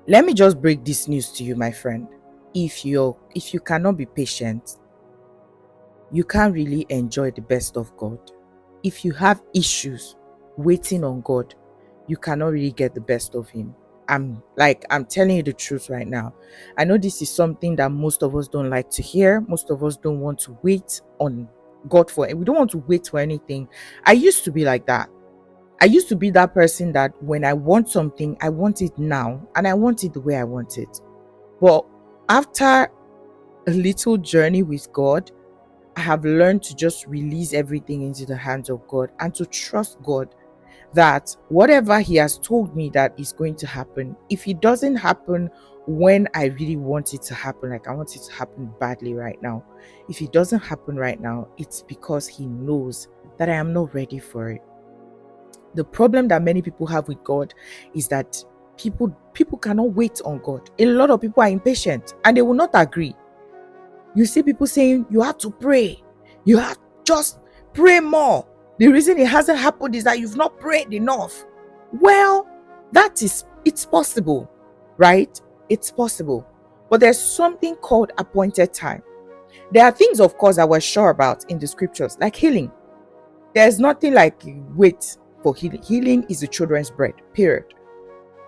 Let me just break this news to you, my friend. If you cannot be patient, you can't really enjoy the best of God. If you have issues waiting on God, you cannot really get the best of him. I'm telling you the truth right now. I know this is something that most of us don't like to hear. Most of us don't want to wait on God for it. We don't want to wait for anything. I used to be like that. I used to be that person that when I want something, I want it now and I want it the way I want it. But after a little journey with God, I have learned to just release everything into the hands of God and to trust God that whatever he has told me that is going to happen, if it doesn't happen when I really want it to happen, like I want it to happen badly right now, if it doesn't happen right now, it's because he knows that I am not ready for it. The problem that many people have with God is that people cannot wait on God. A lot of people are impatient and they will not agree. You see people saying you have to pray. You have just pray more. The reason it hasn't happened is that you've not prayed enough. Well, it's possible, right? It's possible. But there's something called appointed time. There are things, of course, that we're sure about in the scriptures, like healing. There's nothing like wait for healing. Healing is the children's bread, period.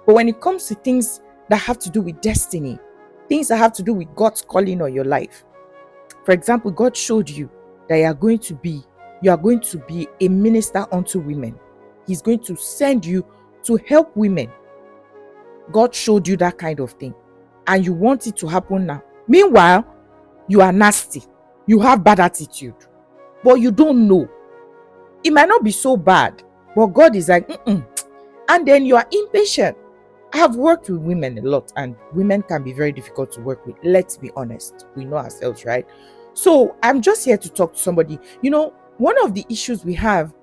But when it comes to things that have to do with destiny, things that have to do with God's calling on your life, for example, God showed you that you are going to be a minister unto women. He's going to send you to help women. God showed you that kind of thing, and you want it to happen now. Meanwhile, you are nasty. You have bad attitude, but you don't know. It might not be so bad, but God is like, and then you are impatient. I have worked with women a lot, and women can be very difficult to work with. Let's be honest. We know ourselves, right? So I'm just here to talk to somebody. One of the issues we have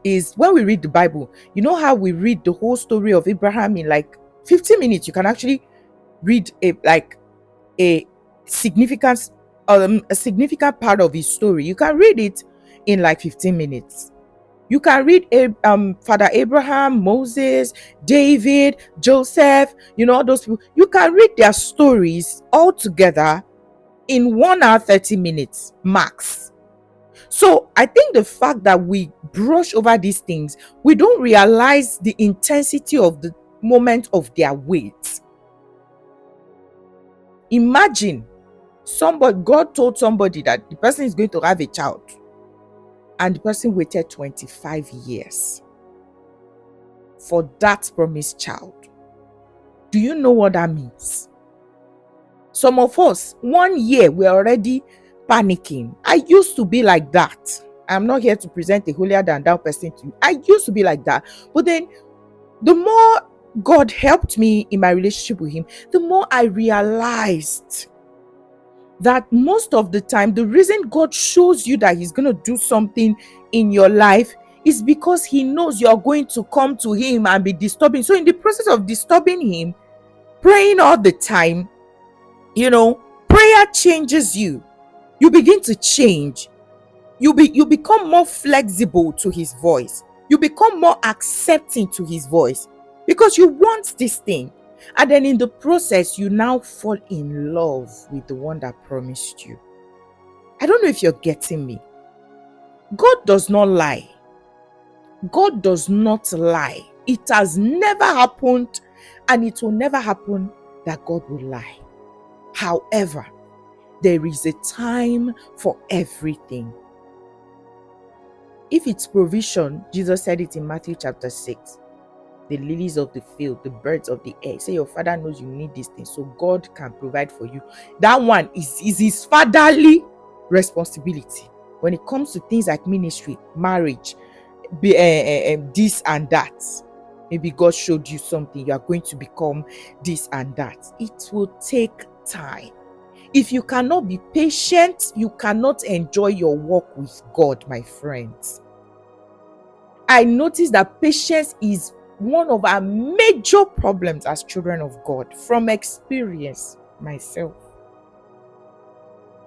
is when we read the Bible, you know how we read the whole story of Abraham in like 15 minutes. You can actually read a significant a significant part of his story. You can read it in like 15 minutes. You can read Father Abraham, Moses, David, Joseph, all those people. You can read their stories all together in 1 hour, 30 minutes max. So I think the fact that we brush over these things, we don't realize the intensity of the moment of their wait. Imagine God told somebody that the person is going to have a child, and the person waited 25 years for that promised child. Do you know what that means? Some of us, 1 year, we're already panicking. I used to be like that. I'm not here to present a holier than thou person to you. I used to be like that. But then the more God helped me in my relationship with him, the more I realized that most of the time, the reason God shows you that he's going to do something in your life is because he knows you're going to come to him and be disturbing. So in the process of disturbing him, praying all the time, prayer changes you. You begin to change. You become more flexible to his voice. You become more accepting to his voice because you want this thing. And then in the process, you now fall in love with the one that promised you. I don't know if you're getting me. God does not lie. God does not lie. It has never happened, and it will never happen that God will lie. However, there is a time for everything. If it's provision, Jesus said it in Matthew chapter 6. The lilies of the field, the birds of the air. Say your father knows you need these things, so God can provide for you. That one is his fatherly responsibility. When it comes to things like ministry, marriage, this and that, maybe God showed you something, you are going to become this and that. It will take time. If you cannot be patient, you cannot enjoy your walk with God, my friends. I noticed that patience is one of our major problems as children of God, from experience myself.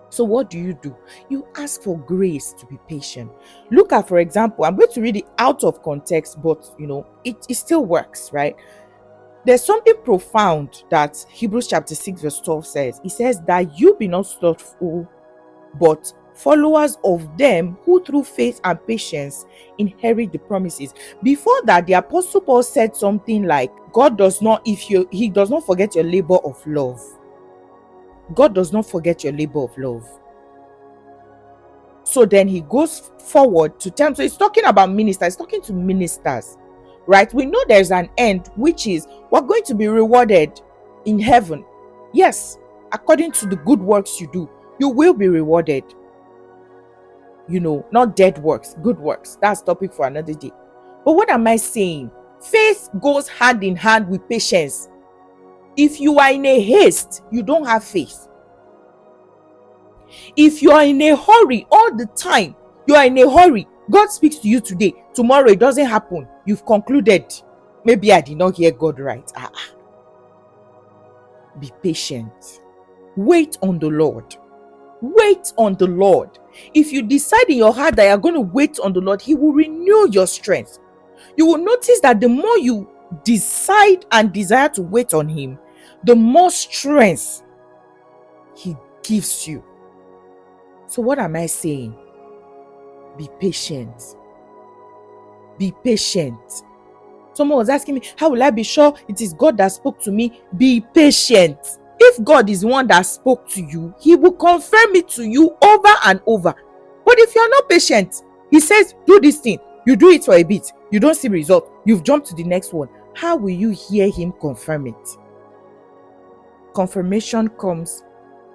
So what do? You ask for grace to be patient. Look at, for example, I'm going to read it out of context, but it still works, right? There's something profound that Hebrews chapter 6 verse 12 says. It says that you be not slothful, but followers of them who through faith and patience inherit the promises. Before that, the Apostle Paul said something like, God does not, he does not forget your labor of love. God does not forget your labor of love. So then he goes forward to tell, so he's talking about ministers, he's talking to ministers, right? We know there's an end, which is we're going to be rewarded in heaven. Yes, according to the good works you do, you will be rewarded. Not dead works, good works. That's topic for another day. But what am I saying? Faith goes hand in hand with patience. If you are in a haste, you don't have faith. If you are in a hurry all the time, you are in a hurry. God speaks to you today. Tomorrow it doesn't happen. You've concluded, maybe I did not hear God right. Be patient. Wait on the Lord. Wait on the Lord. If you decide in your heart that you're going to wait on the Lord, He will renew your strength. You will notice that the more you decide and desire to wait on Him, the more strength He gives you. So what am I saying? Be patient. Be patient. Someone was asking me, how will I be sure it is God that spoke to me? Be patient. If God is the one that spoke to you, He will confirm it to you over and over. But if you're not patient, He says, do this thing. You do it for a bit. You don't see result. You've jumped to the next one. How will you hear Him confirm it? Confirmation comes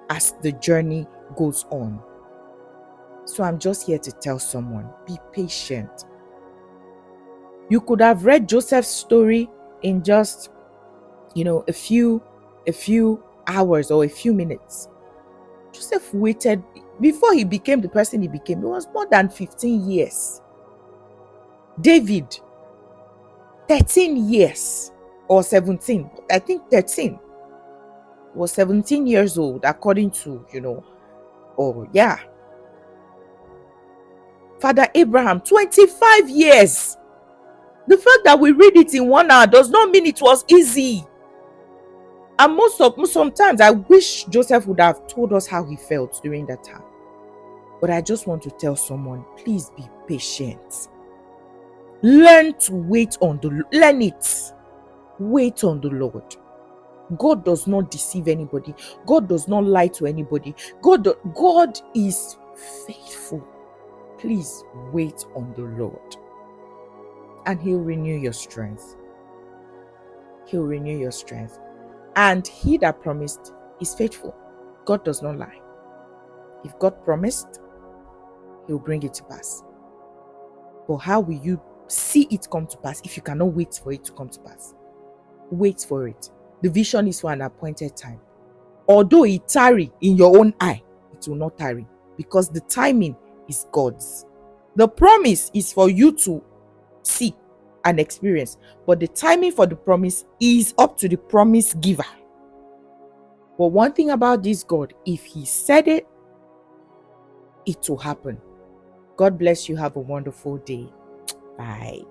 as the journey goes on. So I'm just here to tell someone, be patient. You could have read Joseph's story in just, a few hours or a few minutes. Joseph waited before he became the person he became. It was more than 15 years. David, 13 years or 17. I think 13. Was 17 years old according to, Father Abraham, 25 years. The fact that we read it in 1 hour does not mean it was easy. And sometimes I wish Joseph would have told us how he felt during that time. But I just want to tell someone, please be patient. Learn to wait on learn it. Wait on the Lord. God does not deceive anybody. God does not lie to anybody. God is faithful. Please wait on the Lord. And He'll renew your strength. He'll renew your strength. And He that promised is faithful. God does not lie. If God promised, He'll bring it to pass. But how will you see it come to pass if you cannot wait for it to come to pass? Wait for it. The vision is for an appointed time. Although it tarry in your own eye, it will not tarry, because the timing is God's. The promise is for you to see and experience, but the timing for the promise is up to the promise giver. But one thing about this God, if He said it, it will happen. God bless you. Have a wonderful day. Bye.